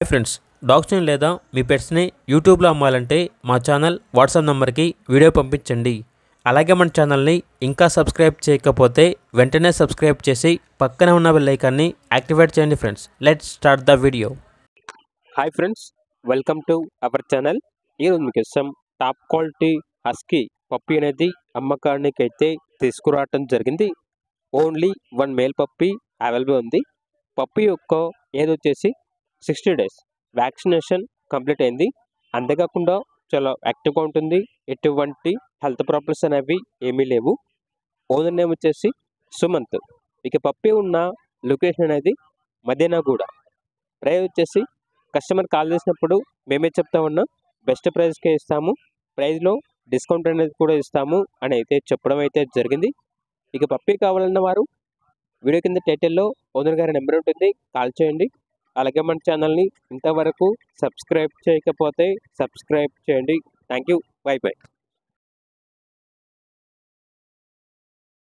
Hi friends, డాగ్స్ని లేదా మీ పెట్స్ని యూట్యూబ్లో అమ్మాలంటే మా ఛానల్ వాట్సాప్ నెంబర్కి వీడియో పంపించండి. అలాగే మన ఛానల్ని ఇంకా సబ్స్క్రైబ్ చేయకపోతే వెంటనే సబ్స్క్రైబ్ చేసి పక్కనే ఉన్న బెల్ ఐకాన్ని యాక్టివేట్ చేయండి friends. Let's start the video. Hi friends, welcome to our channel. ఈరోజు మీకు ఇష్టం టాప్ క్వాలిటీ హస్కీ పప్పీ అనేది అమ్మకానికి అయితే తీసుకురావటం జరిగింది. ఓన్లీ 1 మేల్ పప్పీ అవైలబుల్ ఉంది. పప్పీ యొక్క ఏజ్ వచ్చేసి 60 డేస్. వ్యాక్సినేషన్ కంప్లీట్ అయింది. అంతేకాకుండా చాలా యాక్టివ్గా ఉంటుంది. ఎటువంటి హెల్త్ ప్రాబ్లమ్స్ అనేవి ఏమీ లేవు. ఓనర్ నేమ్ వచ్చేసి సుమంత్. ఇక పప్పీ ఉన్న లొకేషన్ అనేది మదీనాగూడ. ప్రైస్ వచ్చేసి కస్టమర్ కాల్ చేసినప్పుడు మేమే చెప్తా ఉన్నాం, బెస్ట్ ప్రైస్కే ఇస్తాము, ప్రైస్లో డిస్కౌంట్ అనేది కూడా ఇస్తాము అని అయితే చెప్పడం అయితే జరిగింది. ఇక పప్పీ కావాలన్న వారు వీడియో కింద టైటిల్లో ఓనర్ గారి నెంబర్ ఉంటుంది, కాల్ చేయండి. అలాగే మన ఛానల్ని ఇంతవరకు సబ్స్క్రైబ్ చేయకపోతే సబ్స్క్రైబ్ చేయండి. Thank you. By by.